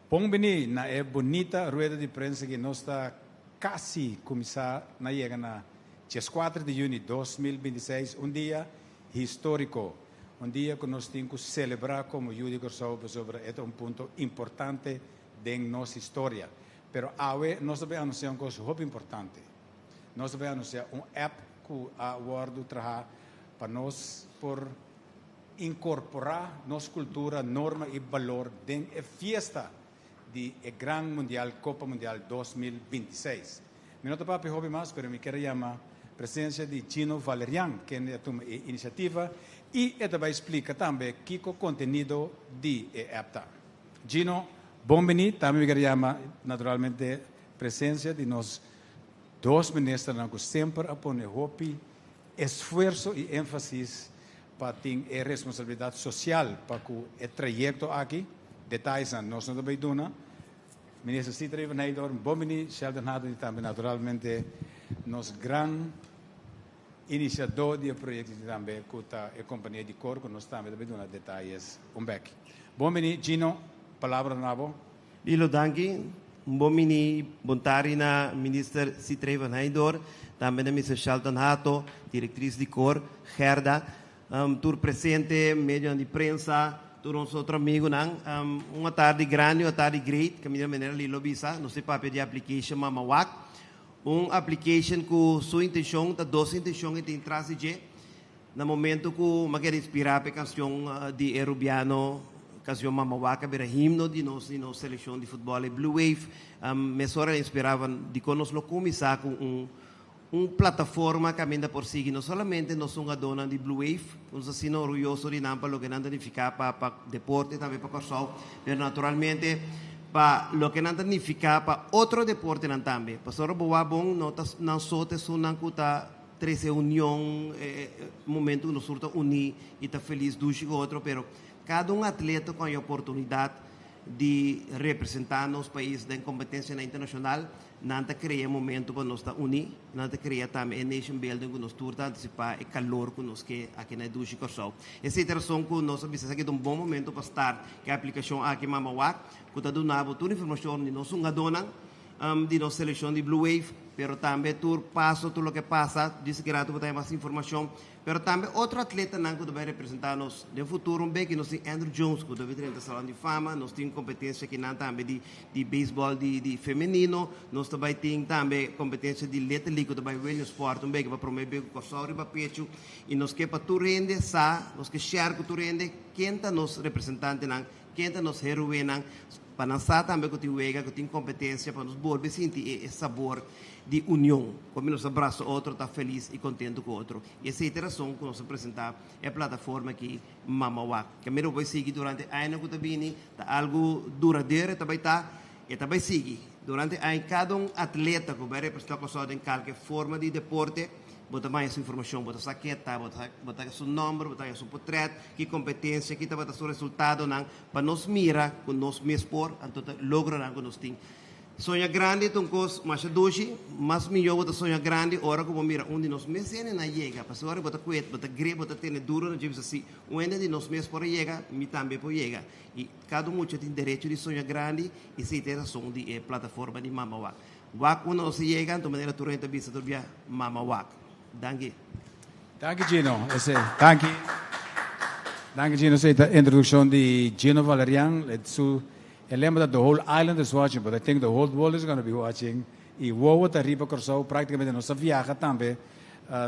Bom-vindo na bonita rueda de prensa que nós está quase começar na chega na dia 4 de junho de 2026, dia histórico, dia que nós temos que celebrar como judeu sobre este ponto importante de nossa história. Pero hoje nós vamos anunciar uma coisa muito importante. Nós vamos anunciar app que a guardo para nós por incorporar nossa cultura, norma e valor dentro da festa de Gran Mundial, Copa Mundial 2026. Mi nota papi hobby mais, pero me quero chamar a presença de Gino Valerian, que é a iniciativa, e ele vai explicar também que o conteúdo de app. Gino, bom-vindo, também me quero chamar naturalmente a presença de nós dois ministros que sempre apoiam hobby, esforço e ênfase para ter a responsabilidade social para que o trajeto aqui, detalhes nós não também dona. Ministro Citri van Heidorn, bom-vindo, Sheldon Haddon e também naturalmente nosso grande iniciador do projeto também, que a companhia de cor, que nós também dona detalhes back. Bom-vindo, Gino, palavra nabo. Ilo danki, bom-vindo, bontari na Minister Citri van Heidorn, também na Mr. Sheldon Haddon, diretriz de cor, Gerda, tur presente, meio de prensa, tur nosso outro amigo, uma tarde grande, uma tarde great, que a minha maneira lhe lobisa, não sei papel de application mamawak, application com sua intenção, da doce intenção que tem transigir, no momento que eu quero inspirar a canção de Erubiano, canção mamawak, a himno de nossa seleção de futebol, Blue Wave, me sora inspirava de que nós começar com plataforma que ainda por seguir, não somente nós somos a dona de Blue Wave, nós assim orgulhoso de não para o que não significa para deporte, também para corso, mas naturalmente para o que não significa para outro deporte também. Para só boa bom, não só te sunan cuta 13 união, momento nós surta unir e está feliz do com outro, pero cada atleta com a oportunidade de representar nos países da competência internacional, não cria momento para nós unir, não cria também nation building que nós turta antecipar e calor que nós que aqui na Dushi Corsol. Essa interação que nós precisamos aqui de bom momento para estar que a aplicação aqui mamawak, que está dando toda a informação de nós dona de nossa seleção de Blue Wave, pero também tur passo tudo o que passa, diz que rato botar mais informação, pero também outro atleta não que vai representar nos no futuro que nós temos Andrew Jones que deve ter salão de fama, nós temos competência que não também de beisebol de feminino, nós também temos também competência de letra que também vem no esporte que vai promover o corso para pecho e nós que para tu rende nós que share que tu rende quem está nos representante não, quem está nos heroína para lançar também que tem competência para nos volver sentir esse sabor de união, como nós abraço outro, está feliz e contente com o outro. E essa interação que nós apresentar é a plataforma que mamawak. Que mesmo vai seguir durante ano que também está algo duradouro, também está e também seguir durante ano cada atleta que vai representar com em qualquer forma de deporte. Bota mais essa informação, bota saqueta, bota seu nome, bota seu portrait, que competência, que bota seu resultado, para nós mira, com nós mesmo então logra que nós temos. Sonha grande, toncos, mas doce, mas melhor bota sonha grande, ora como mira, onde nós mesmo na chega, para agora bota cuet, bota gre, bota ter duro, não diz assim, onde de nós mesmo por chega, me também por chega. E cada um tem direito de sonhar grande e se tem razão de plataforma de mamawak. Wak quando nós chega, então maneira turenta vista do via mamawak. Danke. Danke, Gino. Danke, Gino. Essa introdução de Gino Valerian. I remember that the whole island is watching, but I think the whole world is going to be watching. E o outro arriba Corsol, praticamente nossa viagem também,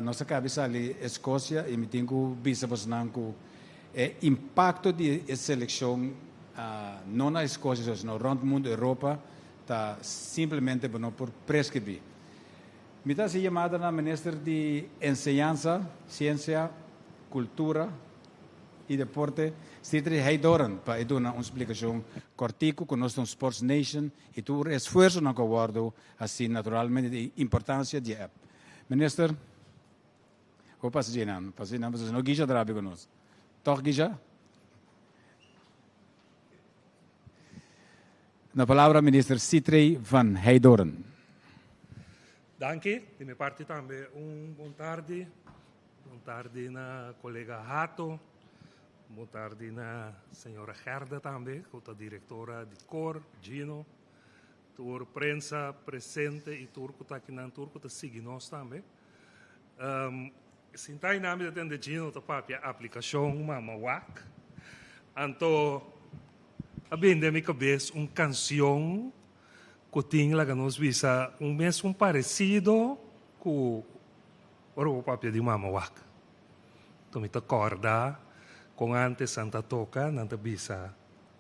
nossa cabeça ali, Escócia, e me tenho visto o impacto de seleção, não na Escócia, mas no round mundo, Europa, está simplesmente por prescrever. Me está se chamada na Ministra de Enseñanza, Ciência, Cultura e Deporte, Citri Heidorn, para dar uma explicação cortico com nosso Sports Nation e tu esforço na guardo assim naturalmente de importância de app. Minister, o passo de não, mas não guija drabe conosco. Toch guija? Na palavra Minister Citri van Heidorn. Danke, di mia parte também buon tardi na collega Hato, Boa tarde na senhora Gerda também, que é a diretora de cor, Gino, tur prensa presente e turco tá aqui na turco tá seguindo nós também. Sinta em nome de Gino tá papia aplicação Mama Wak. Anto a bem de minha cabeça canção que tem lá que nos visa mesmo parecido com o papia de Mama Wak. Então me acorda com antes Santa Toca, nanta bisa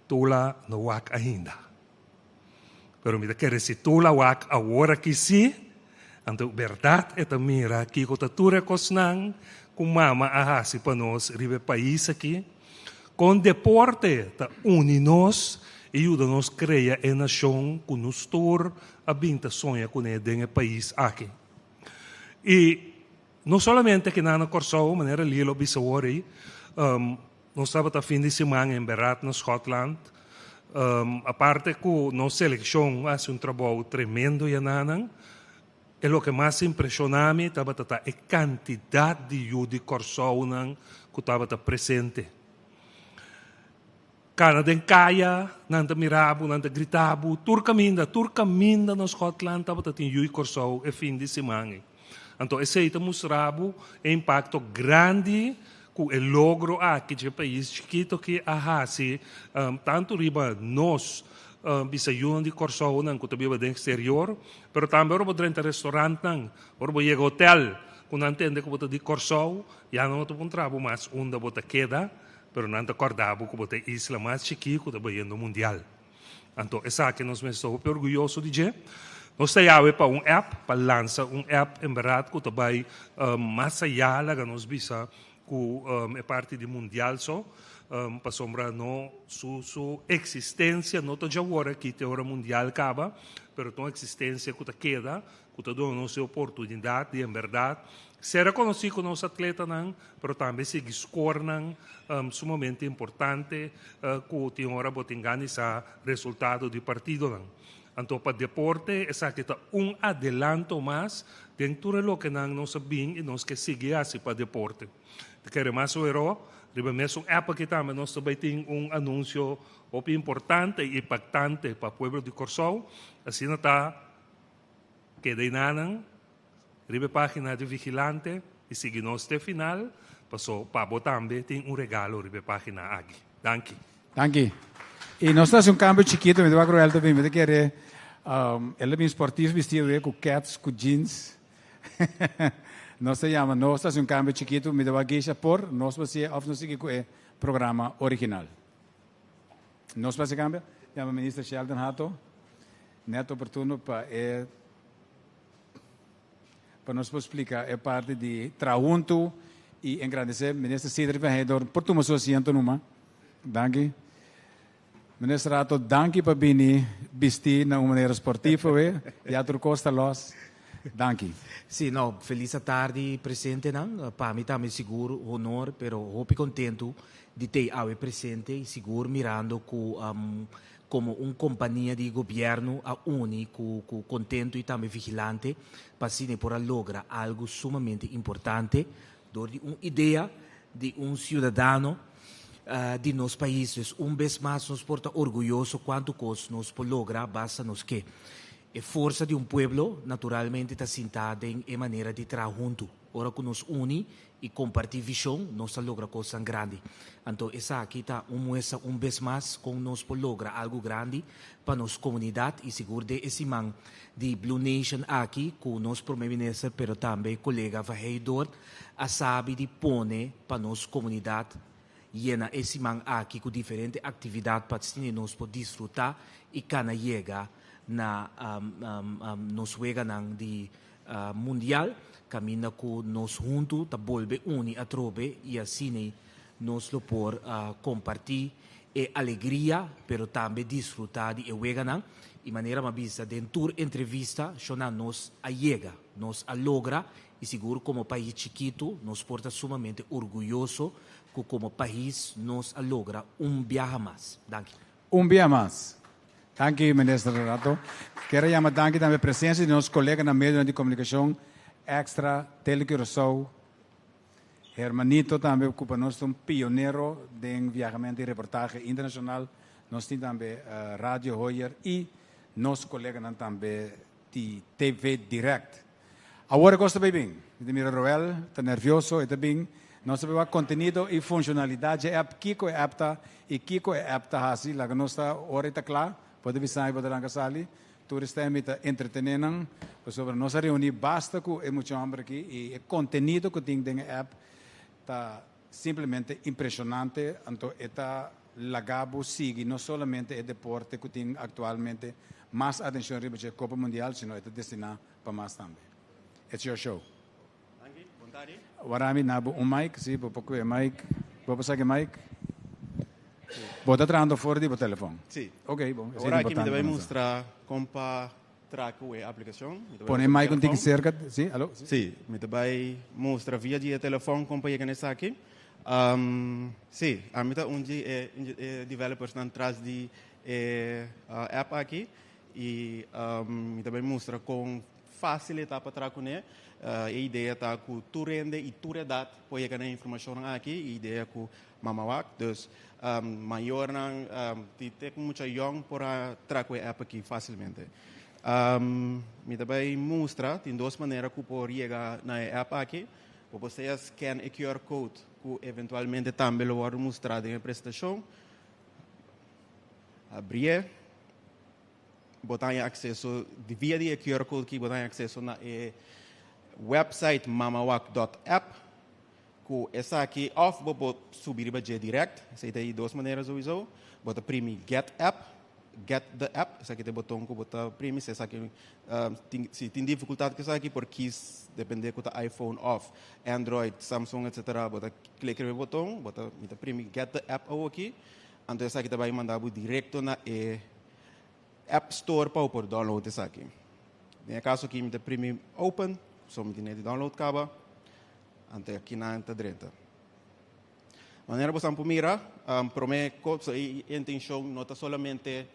tula no wak ainda. Pero me quer se tula wak agora que sim, anto verdade é mira que com tatura cosnang com mama ahasi para nós ribe país aqui, com deporte ta une nós e ajuda nos criar a nação com nos tur a binta sonha com o país aqui. E não somente que na Corsou, maneira lilo bisawori, nós estávamos a fim de semana em Berat, no Scotland. A parte que nossa seleção faz trabalho tremendo e nanang. E o que mais impressiona-me estava a quantidade de judeus Corsou que estava presente. Kana den kaya, nanda mirabu, nanda gritabu, turcaminda no Scotland estava a ter judeus Corsou e fim de semana. Então, esse aí mostrava o impacto grande que o logro aqui de país chiquito que a tanto riba nós bisayunan de Corsou que também do exterior, pero também ora dentro restaurante ora chega hotel que não entende que de Corsou já não te encontrava mais onde bota queda, pero não te acordava que bota isla mais chiquito da Bahia no mundial. Então, essa aqui nós estamos orgulhosos de dizer. Nós temos para app, para lançar app em verdade que também mais allá lá que nós bisa que é parte do mundial só, para sombra não sua existência não está já agora que a hora mundial acaba, mas a existência que queda, que está dando nossa oportunidade de em verdade ser reconhecido com nosso atleta não, mas também se score não, sumamente importante que tem hora botingani sa resultado do partido não. Então, para o deporte, essa aqui está adelanto mais dentro do que nós sabemos e nós que seguimos assim para o deporte. Quero mais o hero, riba mesmo app aqui também nós também temos anúncio importante e impactante para o povo de Corsou. Assim está, que daí nanang, riba página de vigilante e seguimos até final, passou para também tem regalo riba página aqui. Danke. Danke. E nós temos cambio chiquito, me deu a cruel também, me quer ele bem esportivo vestido com cats, com jeans. Nós temos cambio chiquito, me deu a guicha por nós vamos seguir com o programa original. Nós vamos cambio, chama ministro Sheldon Hato, neto oportuno para nos explicar a parte de traunto e engrandecer ministro Sidri Verheidor por tu seu asiento numa. Danke. Ministro Rato, danke para vir vestir de uma maneira esportiva, e a Costa Los. Danke. Sì, no, felice tardi presente, não? Para mim também seguro, honor, pero hope contento de ter awe presente e seguro mirando como companhia de governo a único, contento e também vigilante, para assim por lograr algo sumamente importante, de uma ideia de cidadão de nosso país. Vez mais nos porta orgulhoso quanto coisa nos por lograr, basta nos que a força de povo naturalmente está sentada em maneira de trabalhar junto. Ora que nos une e compartilhar visão, nós logra coisa grande. Então, essa aqui está vez mais com nós por lograr algo grande para nossa comunidade e seguro de esse man de Blue Nation aqui, com nosso primeiro-ministro, pero também colega Verheidor, a sabe de pôr para nossa comunidade llena esse man aqui com diferentes atividades para que nós podemos desfrutar e cana chega na nos juega de mundial camina com nós juntos tá volve uni a trobe e assim nós lo por compartir e alegria pero também desfrutar de juega nan e maneira uma vista dentro entrevista chona nos a chega nos a logra e seguro como país chiquito nos porta sumamente orgulhoso que como país nos a logra viaje mais. Danke. Viaje mais. Danke, ministro Rato. Quero chamar danke também a presença de nossos colegas na meio de comunicação extra, Telecoração Hermanito também ocupa nós um pioneiro de viajamento e reportagem internacional. Nós temos também Rádio Hoyer e nosso colega também de TV Direct. Agora gosta bem, de mira Roel, está nervioso, está bem. Nós sabemos conteúdo e funcionalidade é Kiko é apta e Kiko é apta assim, lá que nós está hora está claro, pode visar e pode lançar sali. Turista está entretenendo, sobre nossa reunião basta com emoção aqui e o conteúdo que tem dentro app está simplesmente impressionante, então está lagabo sigue não somente o deporte que tem atualmente mais atenção para a Copa Mundial, sino está destinado para mais também. It's your show. Warami nabo mic, sim, vou pôr mic, vou passar o mic. Vou estar treinando fora do telefone. Sim. Ok, bom. Agora aqui me vai mostrar como traco a aplicação. Põe mic um tique cerca, sim, alô? Sim, me vai mostrar via de telefone como para chegar aqui. Sim, a mim é developers não traz de app aqui e me vai mostrar com facilitar para traco né. A ideia está que tu rende e tu redat pode chegar informação aqui. A ideia que mamawak, dus maior não tem muita young para traco a app aqui facilmente. Me também mostra tem duas maneiras que pode chegar na app aqui. Você scan o QR code que eventualmente também lo vai mostrar na apresentação. Abrir, botar acesso via de QR code que botar acesso na website mamawak.app. Que essa aqui off vou subir para direct. Essa tem duas maneiras sowieso. Bota primi get app. Get the app, essa aqui tem botão que bota primi, essa aqui se tem dificuldade que essa aqui porque depende do iPhone off, Android, Samsung, etc. Bota clique no botão, bota primi get the app aqui, então essa aqui vai mandar direto na App Store para por download essa aqui. No caso aqui me primi open, só me tem de download caba, então aqui na direita. Maneira você mira, prometo que a intenção não está somente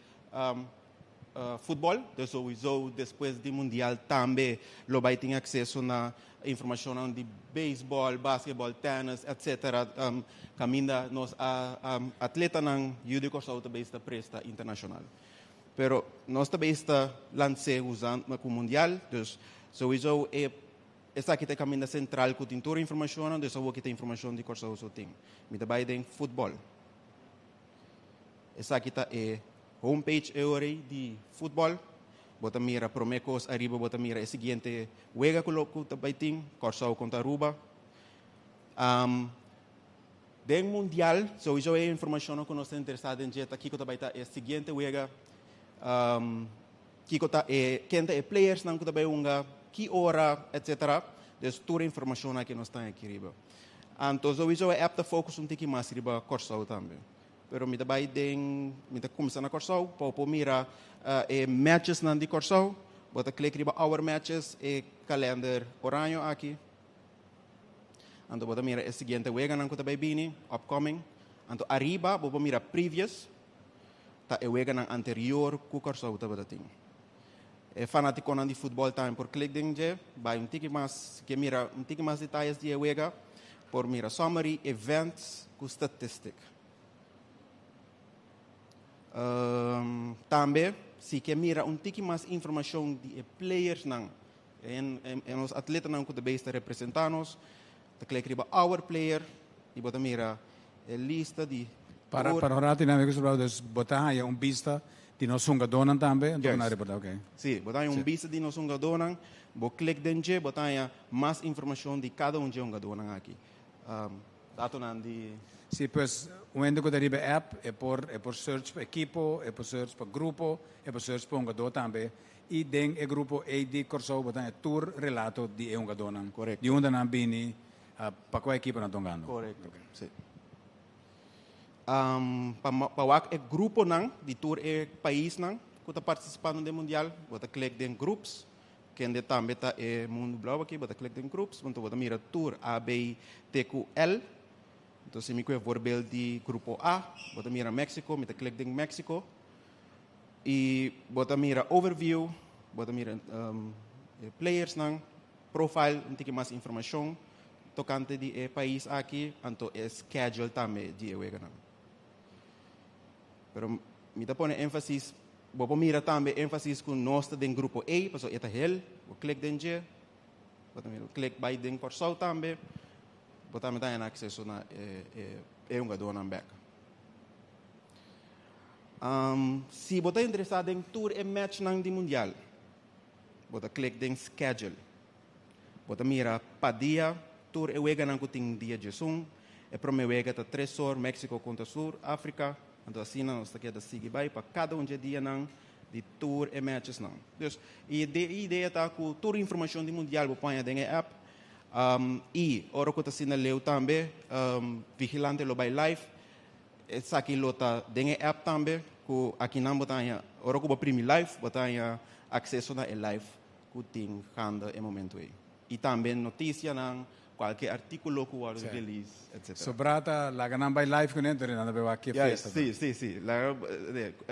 futebol, então depois do mundial também lo vai ter acesso na informação de beisebol, basquetebol, tênis, etc. Caminha nos atleta não judo corso também está presta internacional. Pero nós também está lance usando o mundial, então sowieso essa aqui é a caminha central que tem toda a informação, então aqui tem informação de corso o tem. Me também tem futebol. Essa aqui está homepage de futebol. Bota mira promecos arriba, bota mira o seguinte juega que também tem corso contra Aruba. Den mundial, sowieso é informação que nós estamos interessados em jeito aqui que também está o seguinte juega que está quem é players não que também unga que hora, etc. Dus toda a informação aqui nós estamos aqui riba. Então, sowieso é apta focus pouco mais riba corso também. Pero me também tem, me tá começando a corso, para mira matches nan de corso, bota clique riba our matches e calendar horário aqui. Então, bota mira o seguinte wega nan que também bini, upcoming. Então, arriba, bota mira previous, tá e wega nan anterior que corso também tem. Fanático de futebol também por clique dentro, vai tique mais que mira tique mais detalhes de juega por mira summary events com statistic. Também se que mira tique mais informação de players não em os atletas não que também está representados, tá clique riba our player e bota mira a lista de para orar tem amigos brothers botar aí vista de nós jogadores também, então na reportagem, ok? Sim, botar vista de nós jogadores, vou clicar dentro, botar mais informação de cada de jogador aqui. Dato não de. Sim, pois o ende que deriva app é por search para equipo, é por search para grupo, é por search para jogador também. E dentro do grupo é de corso botar tour relato de jogador não. Correto. De onde não bini para qual equipa não tongando. Correto. Sim. Para o grupo não de tour é país não que está participando do mundial, bota clique em groups, que ainda também está é mundo blau aqui, bota clique em groups, então bota mira tour A B T Q L, então se me quer ver de grupo A, bota mira México, bota clique em México e bota mira overview, bota mira players não, profile, não tem mais informação, tocante de país aqui, então é schedule também de wega não. Pero me tá pone ênfasis, vou mira também ênfasis com nós dentro grupo A, pessoal eta hel, vou clique dentro, vou também clique by dentro Corsol também, vou também ter acesso na gadona back. Se você está interessado em tour e match nang di mundial, você clica em schedule. Você mira para dia, tour e wega nang kuting dia jesung, e prome wega ta 3 horas, México contra Sur, África, então assim nós está queda seguir vai para cada dia nang de tour e matches nang. Dus a ideia tá com tour informação di mundial você põe dentro app. E ora que está sendo leu também, vigilante lo by live, essa aqui lo tá dentro app também. Aqui não botanya, ora que primi live, botanya acesso na live que tem handa em momento aí. E também notícia na qualquer artigo que o release, etc. Sobrata la ganan by live con entro nada veo aqui festa. Sim.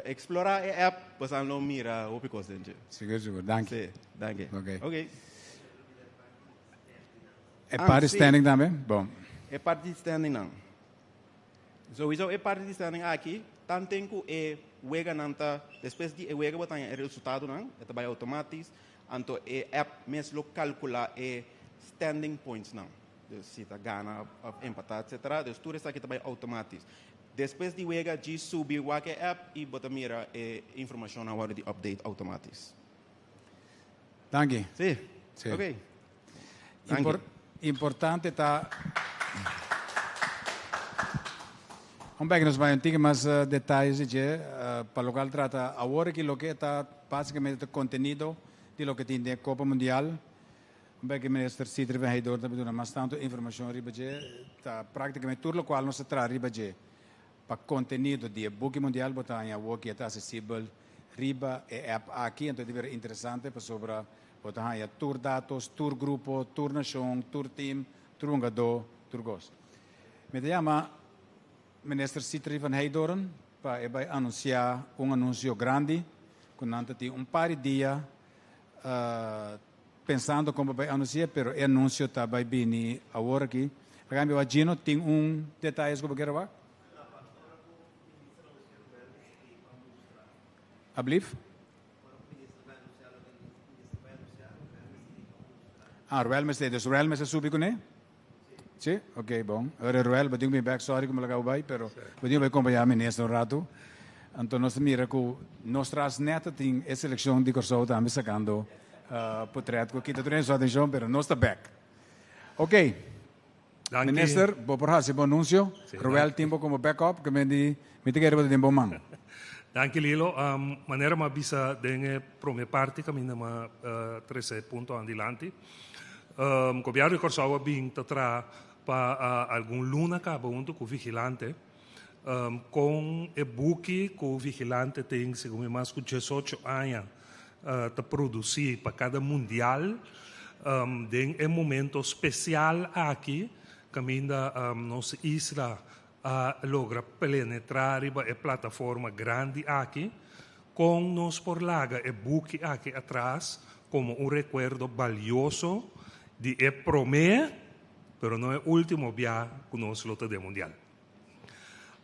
Explorar a app, você não mira o pico dentro. Seguro, danke. Sim, danke. Ok. É para standing também? Bom. É parte de standing não. Sowieso é parte de standing aqui. Tanto que wega nanta, depois de wega botar o resultado não, é vai automático. Então a app mesmo calcula standing points não. Se tá ganha, empatar, etc. Então tudo isso aqui também automático. Depois de wega de subir o app e botar mira informação na hora de update automático. Danke. Sim. Ok. Danke. Importante está. Vamos ver que nos vai antigo mais detalhes para o qual trata agora que lo que está basicamente o conteúdo de lo que tem na Copa Mundial. Vamos ver que o ministro Sidri vai dar também mais tanto informação riba está praticamente tudo o qual nos traz riba para conteúdo de Book Mundial botar em agora que está acessível riba e app aqui então deve ser interessante para sobre botar em tour dados, tour grupo, tour nação, tour team, tour jogador, tour gosto. Me chama Minister Sidri van Heidoren para anunciar anúncio grande, com um par de dias pensando como vai anunciar, mas o anúncio está vai vir agora aqui. Agora, o Gino tem detalhe que eu quero ver. Ablief? Royal Mercedes. Royal Mercedes subi com ele? Sim? Ok, bom. Agora, Royal, eu tenho back, sorry, como eu vai, pero eu tenho que acompanhar a ministra um rato. Então, nós mira que nossas netas têm a seleção de Corsol também sacando portreto, que está tendo sua atenção, pero nós está back. Ok. Danke. Minister, vou por esse bom anúncio. Royal tempo como backup, que me quero tempo man. Danke Lilo. Maneira ma bisa dengue prome parte caminha ma 13 punto andilante. Governo de Corsol bing tatra pa algum luna cabo junto com vigilante. Com o buque que o vigilante tem, segundo mais que 18 anos, para produzir para cada mundial, tem um momento especial aqui, que ainda nossa isla logra penetrar a plataforma grande aqui, com nós por laga o buque aqui atrás, como recuerdo valioso de promé, pero não é o último viaje que nós lota de mundial.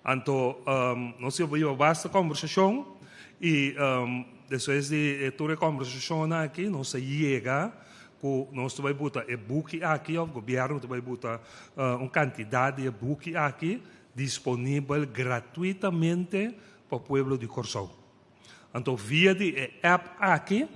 Então, nós tivemos bastante conversação e depois de toda a conversação aqui, nós chega que nós vamos botar o buque aqui, o governo vai botar uma quantidade de buque aqui disponível gratuitamente para o povo de Corsol. Então, via de app aqui,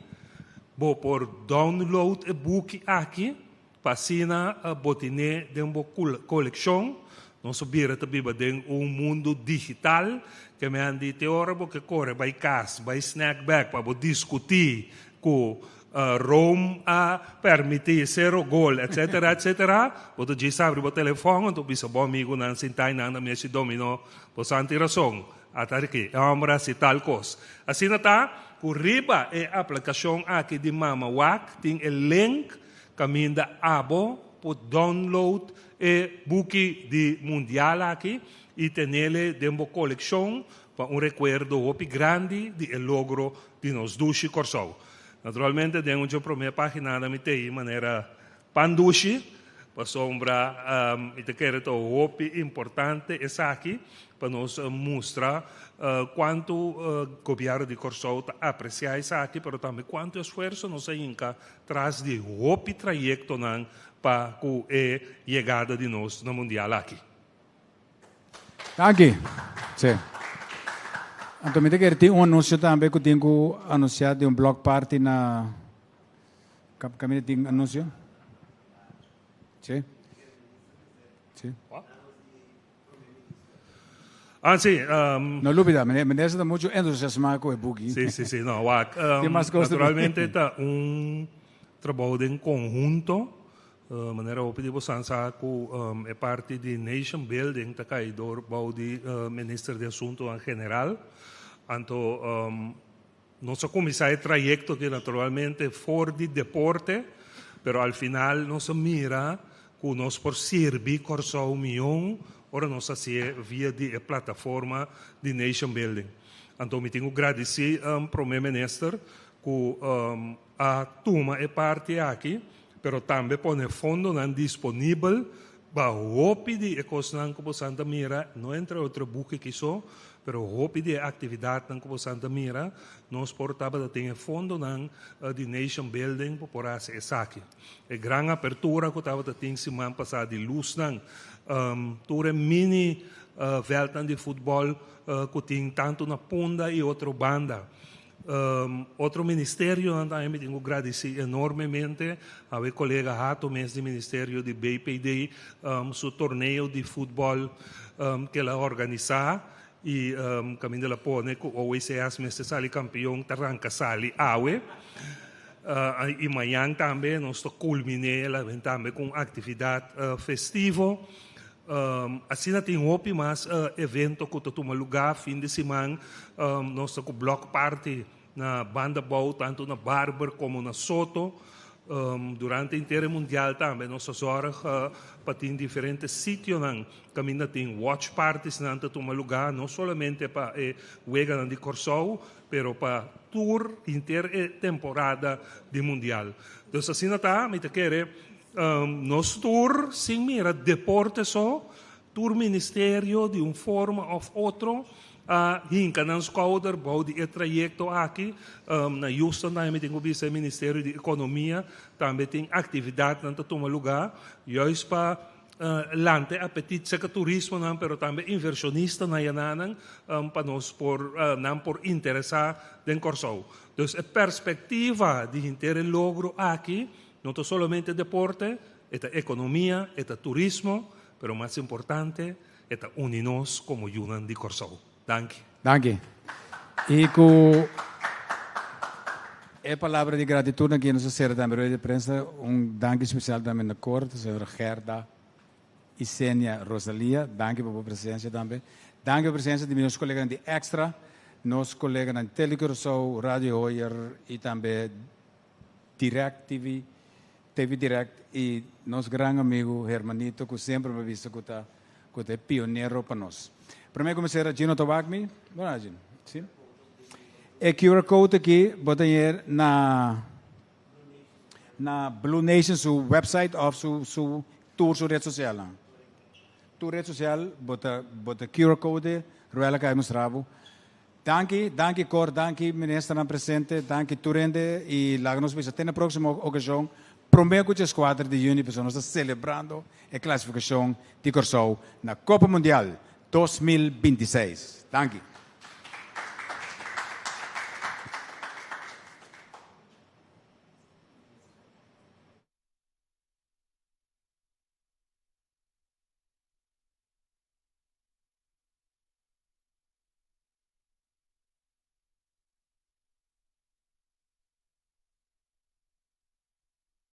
vou por download o buque aqui, para assinar a botiné de uma coleção. Nós subimos também em mundo digital, que me han dito agora que corre, vai casa, vai snack bag, para discutir com Rome a permitir ser o gol, etc, etc. Você já sabe o telefone, então bisa bom amigo na sentai na minha se domino, por santi razão, até que é uma se tal coisa. Assim está, por riba a aplicação aqui de Mama Wak, tem o link, caminho da abo, por download e buque de mundial aqui e tenele de uma coleção para recuerdo muito grande de logro de nos dushi Corsol. Naturalmente, tenho uma primeira página da mitei maneira pandushi, para sombra e te quero to hopi importante é aqui para nos mostrar quanto o governo de Corsou aprecia isso aqui, mas também quanto esforço nos inca traz de hopi trajecto para a chegada de nós no mundial aqui. Danke. Sim. Então, me tem anúncio também que eu tenho anunciado de block party na... Kami tem anúncio? Sim. Sim. Sim. No, Lupita, me está muito entusiasmado com o boogie. Sim, não, naturalmente está trabalho em conjunto, maneira que podemos pensar que é parte de Nation Building, que é do Ministro de Assuntos em Geral. Então, nosso comissário trajecto que naturalmente for de deporte, pero al final nos mira que nós por servir Corsou milhão, ora nós assim via de plataforma de Nation Building. Então, me tenho que agradecer ao Primeiro-Ministro que a turma é parte aqui, pero também põe fundo disponível para o pedir e coisas que Santa Mira, não entre outro buque que só, pero o pedir atividade que Santa Mira, nós portava ter fundo de Nation Building por essa aqui. A grande abertura que estava tendo semana passada de luz toda mini velta de futebol que tem tanto na ponta e outra banda. Outro ministério, também tenho que agradecer enormemente ao colega Hato, mesmo do Ministério de BPD, seu torneio de futebol que ela organiza e caminho ela põe que o OECS mesmo sali campeão, arranca sali awe. E amanhã também nós culminamos também com atividade festiva. Assim tem outro mas evento que toma lugar fim de semana nós com block party na banda boa tanto na Barber como na Soto durante o inteiro mundial também nós zorg para ter diferentes sítios caminho tem watch parties na toma lugar não somente para juega de Corsou pero para tour inteira temporada de mundial então assim está me te quer nos tour sem mira deporte só tour ministério de forma ou outro hinca na escola bouw de trajecto aqui na Houston também tem o Ministério de Economia também tem atividade na toma lugar juist para lante apetite seca turismo não pero também inversionista na yanan para nós por interessar em Corsou então a perspectiva de ter logro aqui não é somente deporte, é economia, é turismo, pero mais importante, é unir-nos como Yunan de Corsou. Danke. Danke. E com a palavra de gratidão aqui no Sociedade da Rueda de Prensa, danke especial também na corte, a senhora Gerda e Sênia Rosalia, danke pela presença também. Danke pela presença de meus colegas de Extra, nossos colegas de Telecorsou, Radio Hoyer e também Direct TV Direct e nosso grande amigo Hermanito, que sempre me visto que é pioneiro para nós. Primeiro começar Gino Tobacmi, não Gino? Sim. E QR Code aqui, bota aí na Blue Nation, seu website ou sua rede social. Tua rede social, bota QR Code, ruela que mostrava. Danke Cor, danke ministro presente, danke Turende e lá nos vemos até na próxima ocasião. Prometo que 4 de junho nós estamos celebrando a classificação de Corsou na Copa Mundial 2026. Danke.